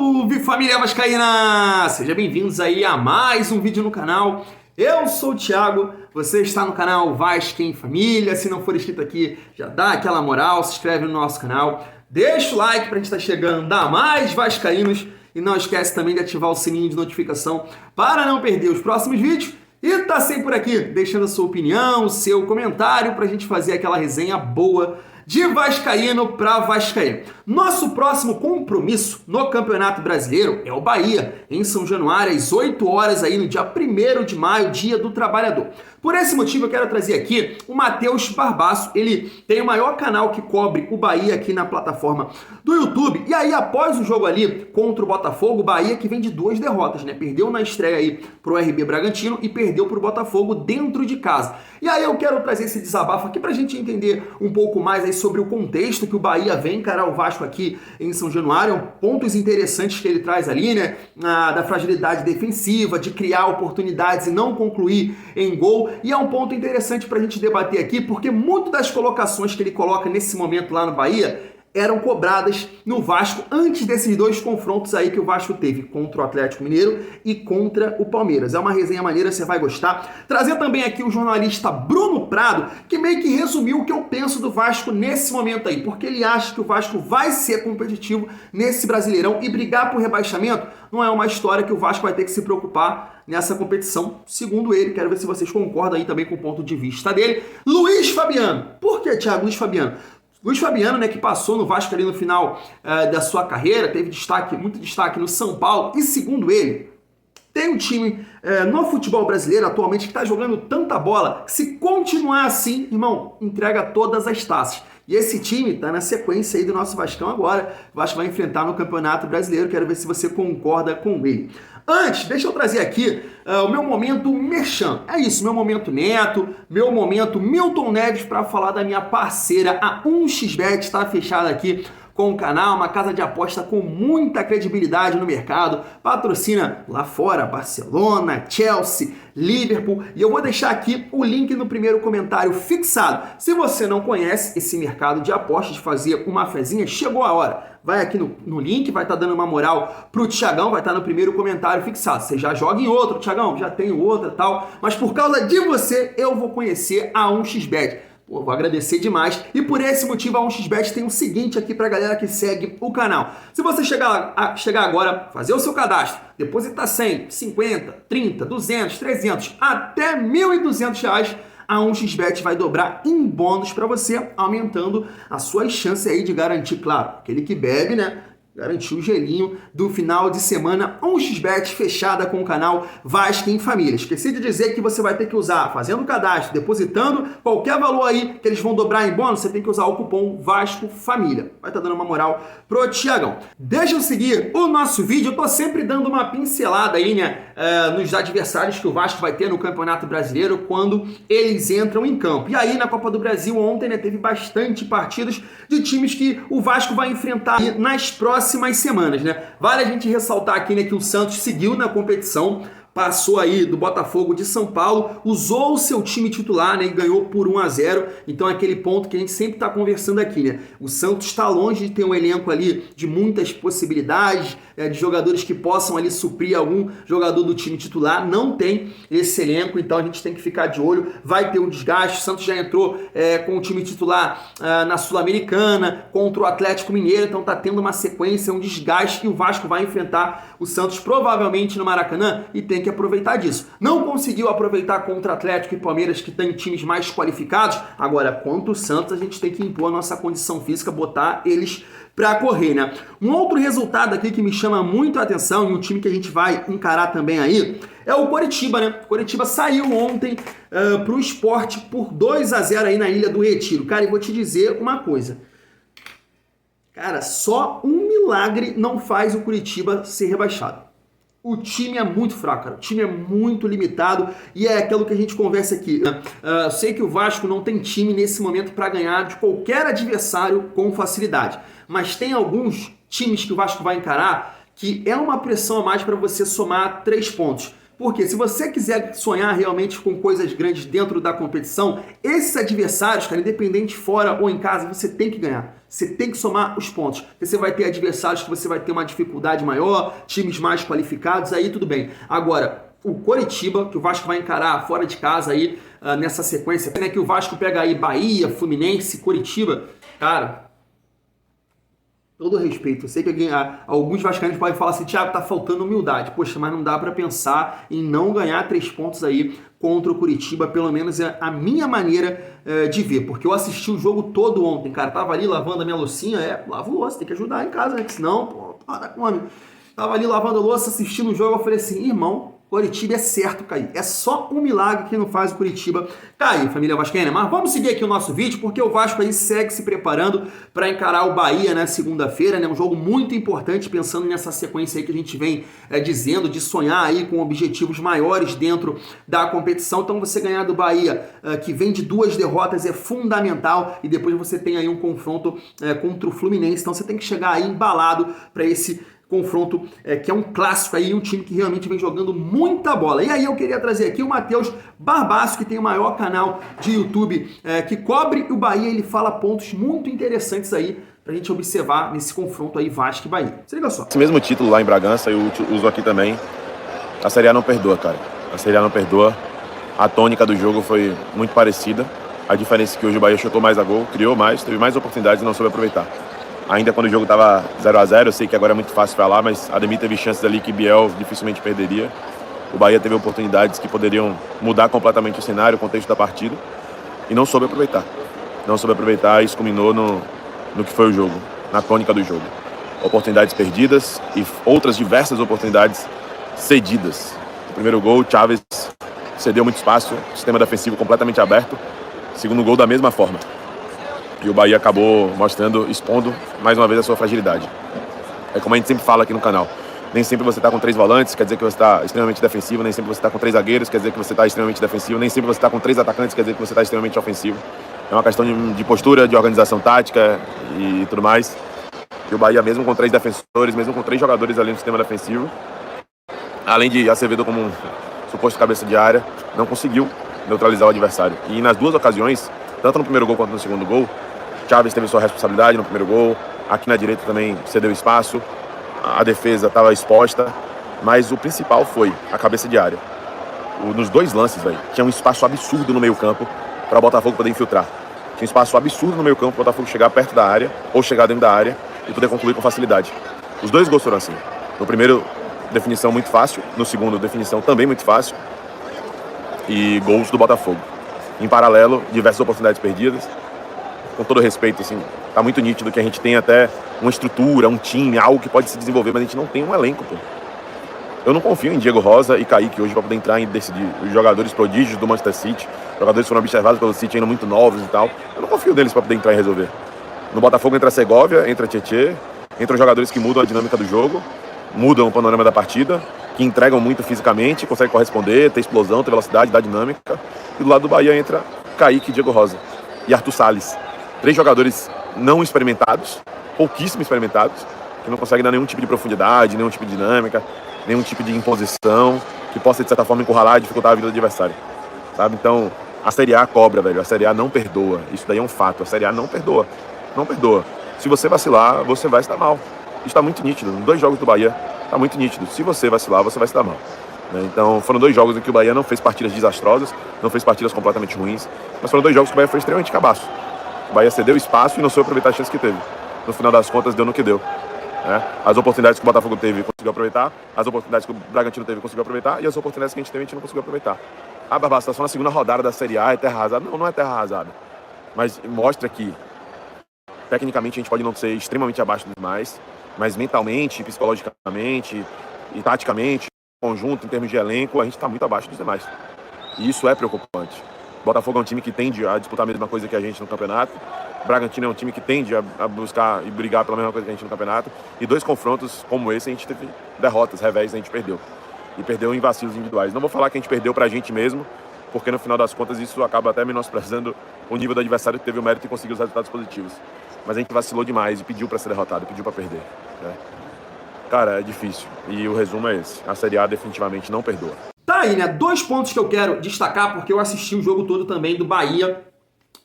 Salve família vascaína! Sejam bem-vindos aí a mais um vídeo no canal. Eu sou o Thiago, você está no canal Vasco em Família. Se não for inscrito aqui, já dá aquela moral, se inscreve no nosso canal, deixa o like para a gente estar chegando a mais vascaínos e não esquece também de ativar o sininho de notificação para não perder os próximos vídeos. E tá sempre por aqui, deixando a sua opinião, o seu comentário para a gente fazer aquela resenha boa de vascaíno para vascaíno. Nosso próximo compromisso no Campeonato Brasileiro é o Bahia, em São Januário, às 8 horas, aí no dia 1º de maio, Dia do Trabalhador. Por esse motivo, eu quero trazer aqui o Matheus Barbaço. Ele tem o maior canal que cobre o Bahia aqui na plataforma do YouTube. E aí, após o jogo ali contra o Botafogo, o Bahia que vem de 2 derrotas, né? Perdeu na estreia aí pro RB Bragantino e perdeu pro Botafogo dentro de casa. E aí eu quero trazer esse desabafo aqui pra gente entender um pouco mais aí sobre o contexto que o Bahia vem encarar o Vasco aqui em São Januário, pontos interessantes que ele traz ali, né? Da fragilidade defensiva, de criar oportunidades e não concluir em gol. E é um ponto interessante para a gente debater aqui, porque muitas das colocações que ele coloca nesse momento lá no Bahia eram cobradas no Vasco antes desses 2 confrontos aí que o Vasco teve contra o Atlético Mineiro e contra o Palmeiras. É uma resenha maneira, você vai gostar. Trazer também aqui o jornalista Bruno Prado, que meio que resumiu o que eu penso do Vasco nesse momento aí, porque ele acha que o Vasco vai ser competitivo nesse Brasileirão e brigar por rebaixamento não é uma história que o Vasco vai ter que se preocupar nessa competição, segundo ele. Quero ver se vocês concordam aí também com o ponto de vista dele. Luiz Fabiano. Por que, Thiago, Luiz Fabiano? Luiz Fabiano, né, que passou no Vasco ali no final da sua carreira, teve muito destaque no São Paulo e, segundo ele, tem um time no futebol brasileiro atualmente que está jogando tanta bola que, se continuar assim, irmão, entrega todas as taças. E esse time está na sequência aí do nosso Vascão agora. O Vasco vai enfrentar no Campeonato Brasileiro. Quero ver se você concorda com ele. Antes, deixa eu trazer aqui o meu momento merchan. É isso, meu momento Neto, meu momento Milton Neves para falar da minha parceira, a 1xBet, está fechada aqui com o canal, uma casa de aposta com muita credibilidade no mercado, patrocina lá fora Barcelona, Chelsea, Liverpool, e eu vou deixar aqui o link no primeiro comentário fixado. Se você não conhece esse mercado de apostas, de fazer uma fezinha, chegou a hora. Vai aqui no link, vai estar dando uma moral pro Thiagão, vai estar no primeiro comentário fixado. Você já joga em outro, Thiagão, já tenho outra e tal, mas por causa de você, eu vou conhecer a 1xBet. Pô, vou agradecer demais. E por esse motivo a 1xBet tem o seguinte aqui pra galera que segue o canal. Se você chegar agora, fazer o seu cadastro, depositar 100, 50, 30, 200, 300, até R$1.200, a 1xBet vai dobrar em bônus para você, aumentando as suas chances aí de garantir, claro, aquele que bebe, né? Garantir o gelinho do final de semana. 1xBet fechada com o canal Vasco em Família. Esqueci de dizer que você vai ter que usar, fazendo o cadastro, depositando qualquer valor aí que eles vão dobrar em bônus, você tem que usar o cupom Vasco Família. Vai estar dando uma moral pro Thiagão. Deixa eu seguir o nosso vídeo. Eu tô sempre dando uma pincelada aí, né, nos adversários que o Vasco vai ter no Campeonato Brasileiro quando eles entram em campo. E aí na Copa do Brasil ontem, né, teve bastante partidas de times que o Vasco vai enfrentar nas próximas semanas, né? Vale a gente ressaltar aqui, né, que o Santos seguiu na competição, passou aí do Botafogo de São Paulo, usou o seu time titular, né, e ganhou por 1-0. Então é aquele ponto que a gente sempre está conversando aqui, né? O Santos está longe de ter um elenco ali de muitas possibilidades, de jogadores que possam ali suprir algum jogador do time titular. Não tem esse elenco, então a gente tem que ficar de olho. Vai ter um desgaste. O Santos já entrou com o time titular na Sul-Americana contra o Atlético Mineiro, então está tendo uma sequência, um desgaste, e o Vasco vai enfrentar o Santos provavelmente no Maracanã e tem que aproveitar disso. Não conseguiu aproveitar contra Atlético e Palmeiras, que tem times mais qualificados. Agora, contra o Santos, a gente tem que impor a nossa condição física, botar eles para correr, né? Um outro resultado aqui que me chama muito a atenção, e um time que a gente vai encarar também aí, é o Coritiba, né? O Coritiba saiu ontem pro Sport por 2-0 aí na Ilha do Retiro. Cara, e vou te dizer uma coisa. Cara, só um milagre não faz o Coritiba ser rebaixado. O time é muito fraco, cara. O time é muito limitado e é aquilo que a gente conversa aqui. Sei que o Vasco não tem time nesse momento para ganhar de qualquer adversário com facilidade, mas tem alguns times que o Vasco vai encarar que é uma pressão a mais para você somar 3 pontos. Porque se você quiser sonhar realmente com coisas grandes dentro da competição, esses adversários, cara, independente fora ou em casa, você tem que ganhar. Você tem que somar os pontos. Você vai ter adversários que você vai ter uma dificuldade maior, times mais qualificados, aí tudo bem. Agora, o Coritiba, que o Vasco vai encarar fora de casa aí, nessa sequência, né, que o Vasco pega aí Bahia, Fluminense, Coritiba, cara, todo respeito, eu sei que alguns vascaínos podem falar assim, Thiago, tá faltando humildade. Poxa, mas não dá pra pensar em não ganhar 3 pontos aí contra o Coritiba, pelo menos é a minha maneira de ver, porque eu assisti o jogo todo ontem, cara, tava ali lavando a minha loucinha, lava louça, tem que ajudar em casa, né, que senão, pô, tá com fome. Tava ali lavando a louça, assistindo o jogo, eu falei assim, irmão, Coritiba é certo cair. É só um milagre que não faz o Coritiba cair, família vascaína. Mas vamos seguir aqui o nosso vídeo, porque o Vasco aí segue se preparando para encarar o Bahia na segunda-feira, né? Um jogo muito importante, pensando nessa sequência aí que a gente vem dizendo, de sonhar aí com objetivos maiores dentro da competição. Então você ganhar do Bahia, que vem de 2 derrotas, é fundamental. E depois você tem aí um confronto contra o Fluminense. Então você tem que chegar aí embalado para esse confronto, que é um clássico aí, um time que realmente vem jogando muita bola. E aí eu queria trazer aqui o Matheus Barbaço, que tem o maior canal de YouTube que cobre o Bahia. Ele fala pontos muito interessantes aí pra gente observar nesse confronto aí Vasco e Bahia. Se liga só. Esse mesmo título lá em Bragança, eu uso aqui também. A Série A não perdoa, cara. A Série A não perdoa. A tônica do jogo foi muito parecida. A diferença é que hoje o Bahia chutou mais a gol, criou mais, teve mais oportunidades e não soube aproveitar. Ainda quando o jogo estava 0-0, eu sei que agora é muito fácil falar, mas Ademir teve chances ali que Biel dificilmente perderia. O Bahia teve oportunidades que poderiam mudar completamente o cenário, o contexto da partida, e não soube aproveitar. Não soube aproveitar e isso culminou no que foi o jogo, na tônica do jogo. Oportunidades perdidas e outras diversas oportunidades cedidas. O primeiro gol, Chaves cedeu muito espaço, sistema defensivo completamente aberto. Segundo gol, da mesma forma. E o Bahia acabou mostrando, expondo mais uma vez a sua fragilidade. É como a gente sempre fala aqui no canal. Nem sempre você está com 3 volantes, quer dizer que você está extremamente defensivo. Nem sempre você está com 3 zagueiros, quer dizer que você está extremamente defensivo. Nem sempre você está com 3 atacantes, quer dizer que você está extremamente ofensivo. É uma questão de postura, de organização tática e tudo mais. E o Bahia, mesmo com 3 defensores, mesmo com 3 jogadores ali no sistema defensivo, além de Acevedo como um suposto cabeça de área, não conseguiu neutralizar o adversário. E nas 2 ocasiões, tanto no primeiro gol quanto no segundo gol, Chaves teve sua responsabilidade no primeiro gol, aqui na direita também cedeu espaço, a defesa estava exposta, mas o principal foi a cabeça de área. Nos 2 lances, velho, tinha um espaço absurdo no meio campo para o Botafogo poder infiltrar. Tinha um espaço absurdo no meio campo para o Botafogo chegar perto da área, ou chegar dentro da área e poder concluir com facilidade. Os 2 gols foram assim. No primeiro, definição muito fácil, no segundo, definição também muito fácil, e gols do Botafogo. Em paralelo, diversas oportunidades perdidas. Com todo respeito, assim, tá muito nítido que a gente tem até uma estrutura, um time, algo que pode se desenvolver, mas a gente não tem um elenco, pô. Eu não confio em Diego Rosa e Kaique hoje para poder entrar e decidir. Os jogadores prodígios do Manchester City, jogadores foram observados pelo City ainda muito novos e tal. Eu não confio neles para poder entrar e resolver. No Botafogo entra a Segovia, entra a Tietê, entram jogadores que mudam a dinâmica do jogo, mudam o panorama da partida, que entregam muito fisicamente, conseguem corresponder, ter explosão, ter velocidade, dar dinâmica. E do lado do Bahia entra Kaique e Diego Rosa. E Arthur Salles. 3 jogadores não experimentados, pouquíssimo experimentados, que não conseguem dar nenhum tipo de profundidade, nenhum tipo de dinâmica, nenhum tipo de imposição, que possa, de certa forma, encurralar e dificultar a vida do adversário. Sabe? Então, a Série A cobra, velho. A Série A não perdoa. Isso daí é um fato. A Série A não perdoa. Não perdoa. Se você vacilar, você vai se dar mal. Isso está muito nítido. Nos 2 jogos do Bahia, está muito nítido. Se você vacilar, você vai se dar mal. Então, foram 2 jogos em que o Bahia não fez partidas desastrosas, não fez partidas completamente ruins, mas foram 2 jogos que o Bahia foi extremamente cabaço. O Bahia cedeu espaço e não soube aproveitar a chance que teve. No final das contas, deu no que deu. As oportunidades que o Botafogo teve, conseguiu aproveitar. As oportunidades que o Bragantino teve, conseguiu aproveitar. E as oportunidades que a gente teve, a gente não conseguiu aproveitar. Ah, Barbaça, só na segunda rodada da Série A é terra arrasada. Não, não é terra arrasada. Mas mostra que, tecnicamente, a gente pode não ser extremamente abaixo dos demais, mas mentalmente, psicologicamente e taticamente, conjunto, em termos de elenco, a gente está muito abaixo dos demais. E isso é preocupante. O Botafogo é um time que tende a disputar a mesma coisa que a gente no campeonato. O Bragantino é um time que tende a buscar e brigar pela mesma coisa que a gente no campeonato. E 2 confrontos como esse, a gente teve derrotas, revés, a gente perdeu. E perdeu em vacilos individuais. Não vou falar que a gente perdeu pra gente mesmo, porque no final das contas isso acaba até menosprezando o nível do adversário que teve o mérito e conseguiu os resultados positivos. Mas a gente vacilou demais e pediu pra ser derrotado, pediu pra perder. Cara, é difícil. E o resumo é esse. A Série A definitivamente não perdoa. Tá aí, né? 2 pontos que eu quero destacar, porque eu assisti o jogo todo também do Bahia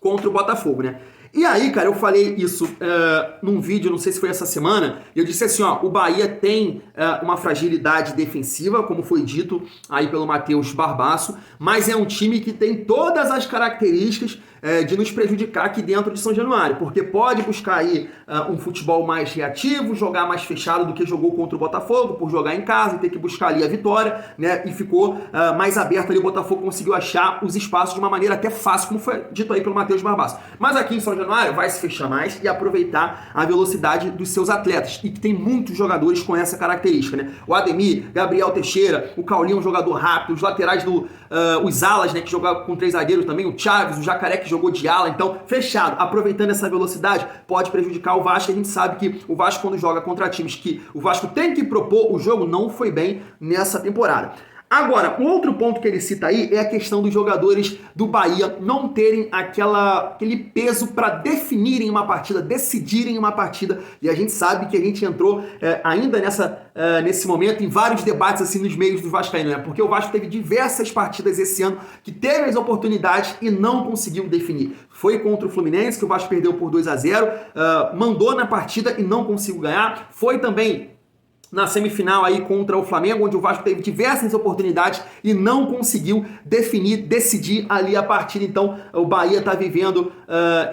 contra o Botafogo, né? E aí, cara, eu falei isso num vídeo, não sei se foi essa semana, e eu disse assim, ó, o Bahia tem uma fragilidade defensiva, como foi dito aí pelo Matheus Barbaço, mas é um time que tem todas as características de nos prejudicar aqui dentro de São Januário, porque pode buscar aí um futebol mais reativo, jogar mais fechado do que jogou contra o Botafogo, por jogar em casa e ter que buscar ali a vitória, né, e ficou mais aberto ali, o Botafogo conseguiu achar os espaços de uma maneira até fácil, como foi dito aí pelo Matheus Barbaço. Mas aqui em São Januário vai se fechar mais e aproveitar a velocidade dos seus atletas, e que tem muitos jogadores com essa característica, né, o Ademir, Gabriel Teixeira, o Caulinho, um jogador rápido, os laterais os alas, né, que jogavam com 3 zagueiros também, o Chaves, o Jacaré que jogou de ala, então fechado, aproveitando essa velocidade, pode prejudicar o Vasco. A gente sabe que o Vasco, quando joga contra times que o Vasco tem que propor o jogo, não foi bem nessa temporada. Agora, um outro ponto que ele cita aí é a questão dos jogadores do Bahia não terem aquele peso para definirem uma partida, decidirem uma partida, e a gente sabe que a gente entrou ainda nesse momento em vários debates assim nos meios do vascaíno, né? Porque o Vasco teve diversas partidas esse ano que teve as oportunidades e não conseguiu definir. Foi contra o Fluminense, que o Vasco perdeu por 2-0, mandou na partida e não conseguiu ganhar. Foi também na semifinal aí contra o Flamengo, onde o Vasco teve diversas oportunidades e não conseguiu decidir ali a partida. Então o Bahia está vivendo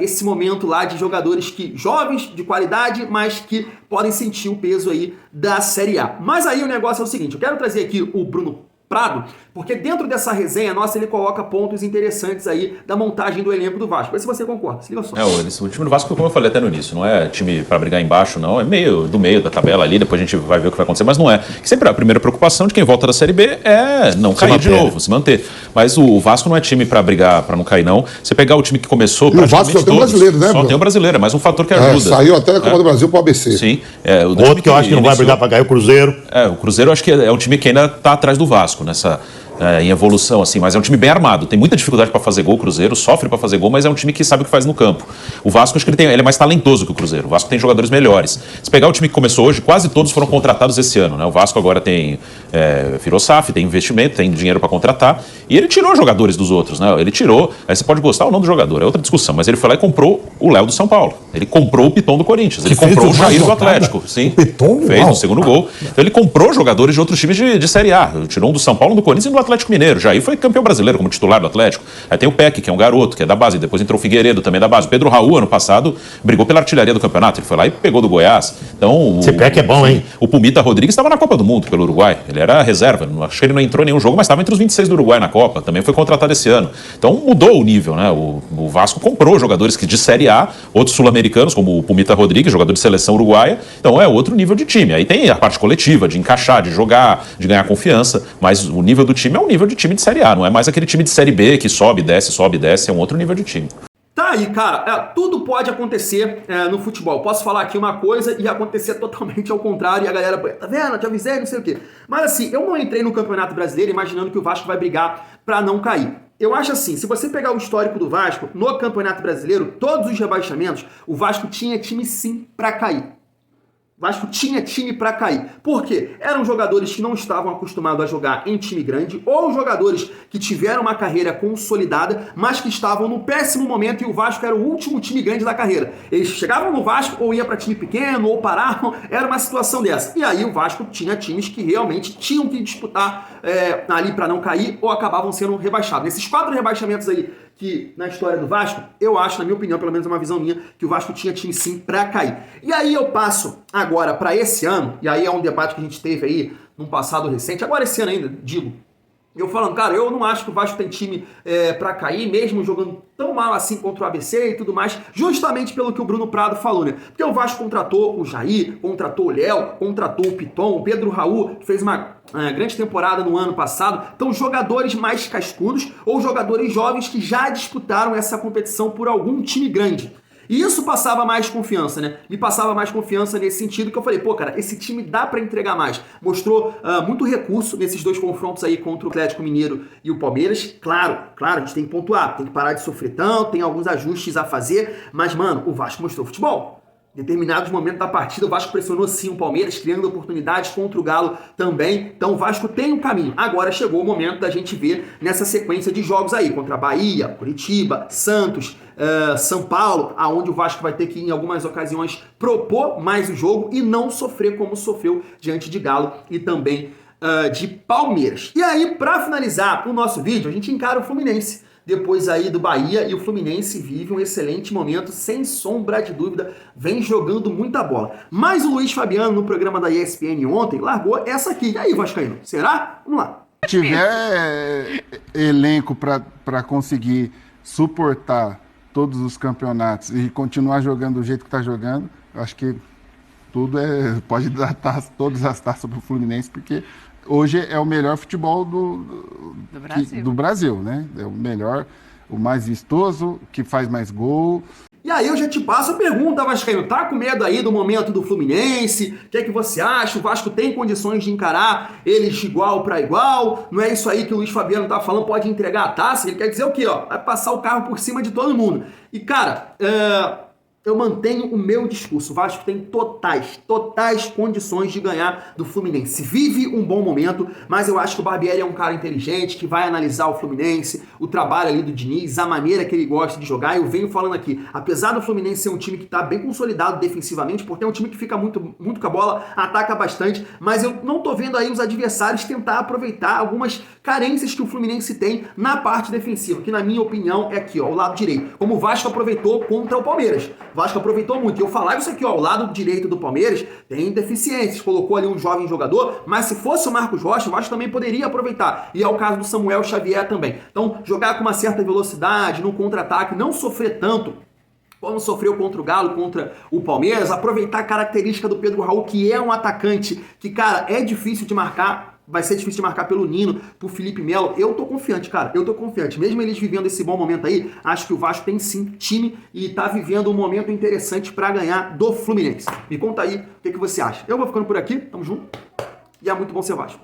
esse momento lá de jogadores jovens, de qualidade, mas que podem sentir o peso aí da Série A. Mas aí o negócio é o seguinte, eu quero trazer aqui o Bruno Prado, porque dentro dessa resenha nossa ele coloca pontos interessantes aí da montagem do elenco do Vasco. Vê se você concorda, se liga só. O time do Vasco, como eu falei até no início, não é time para brigar embaixo, não, é do meio da tabela ali, depois a gente vai ver o que vai acontecer, mas não é. Sempre a primeira preocupação de quem volta da Série B é não cair de novo, se manter. Mas o Vasco não é time para brigar, para não cair não. Você pegar o time que começou, e o Vasco só tem um brasileiro, né? Só tem um brasileiro, é mais um fator que ajuda. Saiu até da Copa do Brasil pro ABC. Sim. Outro que eu acho que não vai brigar para cair, o Cruzeiro. O Cruzeiro eu acho que é um time que ainda está atrás do Vasco em evolução, assim, mas é um time bem armado, tem muita dificuldade para fazer gol. O Cruzeiro sofre para fazer gol, mas é um time que sabe o que faz no campo. O Vasco, acho que ele é mais talentoso que o Cruzeiro. O Vasco tem jogadores melhores. Se pegar o time que começou hoje, quase todos foram contratados esse ano, né? O Vasco agora tem virou SAF, tem investimento, tem dinheiro para contratar, e ele tirou jogadores dos outros, né? Ele tirou, aí você pode gostar ou não do jogador, é outra discussão, mas ele foi lá e comprou o Léo do São Paulo, ele comprou o Piton do Corinthians, ele comprou o Jair do Atlético, sim, fez no segundo gol. Então ele comprou jogadores de outros times de Série A, tirou um do São Paulo, um do Corinthians e um do Atlético Mineiro. Jair foi campeão brasileiro como titular do Atlético. Aí tem o Peck, que é um garoto, que é da base, depois entrou o Figueiredo, também da base. O Pedro Raul, ano passado, brigou pela artilharia do campeonato, ele foi lá e pegou do Goiás. Então, esse Peck é bom, hein? O Pumita Rodrigues estava na Copa do Mundo pelo Uruguai, ele era reserva, acho que ele não entrou em nenhum jogo, mas estava entre os 26 do Uruguai na Copa, também foi contratado esse ano. Então mudou o nível, né? O Vasco comprou jogadores que de Série A, outros sul-americanos, como o Pumita Rodrigues, jogador de seleção uruguaia, então é outro nível de time. Aí tem a parte coletiva, de encaixar, de jogar, de ganhar confiança, mas o nível do time é um nível de time de Série A, não é mais aquele time de Série B que sobe, desce, é um outro nível de time. Tá aí, cara, tudo pode acontecer no futebol. Posso falar aqui uma coisa e acontecer totalmente ao contrário, e a galera, tá vendo, te avisei, não sei o quê. Mas assim, eu não entrei no Campeonato Brasileiro imaginando que o Vasco vai brigar pra não cair. Eu acho assim, se você pegar o histórico do Vasco, no Campeonato Brasileiro, todos os rebaixamentos, o Vasco tinha time sim pra cair. O Vasco tinha time para cair. Por quê? Eram jogadores que não estavam acostumados a jogar em time grande, ou jogadores que tiveram uma carreira consolidada, mas que estavam no péssimo momento e o Vasco era o último time grande da carreira. Eles chegavam no Vasco ou iam para time pequeno, ou paravam, era uma situação dessa. E aí o Vasco tinha times que realmente tinham que disputar ali para não cair, ou acabavam sendo rebaixados. Nesses 4 rebaixamentos aí, que na história do Vasco, eu acho, na minha opinião, pelo menos uma visão minha, que o Vasco tinha time sim pra cair. E aí eu passo agora pra esse ano, e aí é um debate que a gente teve aí num passado recente, agora esse ano ainda, digo, eu falando, cara, eu não acho que o Vasco tem time pra cair, mesmo jogando tão mal assim contra o ABC e tudo mais, justamente pelo que o Bruno Prado falou, né? Porque o Vasco contratou o Jair, contratou o Léo, contratou o Piton, o Pedro Raul, que fez uma grande temporada no ano passado. Então, jogadores mais cascudos ou jogadores jovens que já disputaram essa competição por algum time grande. E isso passava mais confiança, né? Me passava mais confiança nesse sentido que eu falei, pô, cara, esse time dá pra entregar mais. Mostrou muito recurso nesses 2 confrontos aí contra o Atlético Mineiro e o Palmeiras. Claro, a gente tem que pontuar, tem que parar de sofrer tanto, tem alguns ajustes a fazer, mas, mano, o Vasco mostrou futebol. determinados momentos da partida, o Vasco pressionou sim o Palmeiras, criando oportunidades contra o Galo também. Então o Vasco tem um caminho. Agora chegou o momento da gente ver nessa sequência de jogos aí, contra Bahia, Curitiba, Santos, São Paulo, aonde o Vasco vai ter que, em algumas ocasiões, propor mais o jogo e não sofrer como sofreu diante de Galo e também de Palmeiras. E aí, para finalizar o nosso vídeo, a gente encara o Fluminense. Depois aí do Bahia, e o Fluminense vive um excelente momento, sem sombra de dúvida, vem jogando muita bola. Mas o Luiz Fabiano, no programa da ESPN ontem, largou essa aqui. E aí, vascaíno, será? Vamos lá. Se tiver elenco para conseguir suportar todos os campeonatos e continuar jogando do jeito que está jogando, eu acho que pode dar todas as taças para o Fluminense, porque hoje é o melhor futebol do Brasil, né? É o melhor, o mais vistoso, que faz mais gol. E aí eu já te passo a pergunta, vascaíno, tá com medo aí do momento do Fluminense? O que é que você acha? O Vasco tem condições de encarar eles de igual para igual? Não é isso aí que o Luiz Fabiano tá falando, pode entregar a taça? Ele quer dizer o quê, ó? Vai passar o carro por cima de todo mundo. E cara, eu mantenho o meu discurso. O Vasco tem totais condições de ganhar do Fluminense. Vive um bom momento, mas eu acho que o Barbieri é um cara inteligente, que vai analisar o Fluminense, o trabalho ali do Diniz, a maneira que ele gosta de jogar. Eu venho falando aqui, apesar do Fluminense ser um time que está bem consolidado defensivamente, porque é um time que fica muito com a bola, ataca bastante, mas eu não tô vendo aí os adversários tentar aproveitar algumas carências que o Fluminense tem na parte defensiva, que na minha opinião é aqui, ó, o lado direito, como o Vasco aproveitou contra o Palmeiras. O Vasco aproveitou muito. E eu falava isso aqui, ó, o lado direito do Palmeiras tem deficiências. Colocou ali um jovem jogador, mas se fosse o Marcos Rocha, o Vasco também poderia aproveitar. E é o caso do Samuel Xavier também. Então, jogar com uma certa velocidade, no contra-ataque, não sofrer tanto como sofreu contra o Galo, contra o Palmeiras, aproveitar a característica do Pedro Raul, que é um atacante que, cara, é difícil de marcar. Vai ser difícil de marcar pelo Nino, pro Felipe Melo. Eu tô confiante, cara. Eu tô confiante. Mesmo eles vivendo esse bom momento aí, acho que o Vasco tem sim time e tá vivendo um momento interessante pra ganhar do Fluminense. Me conta aí o que você acha. Eu vou ficando por aqui. Tamo junto. E é muito bom ser Vasco.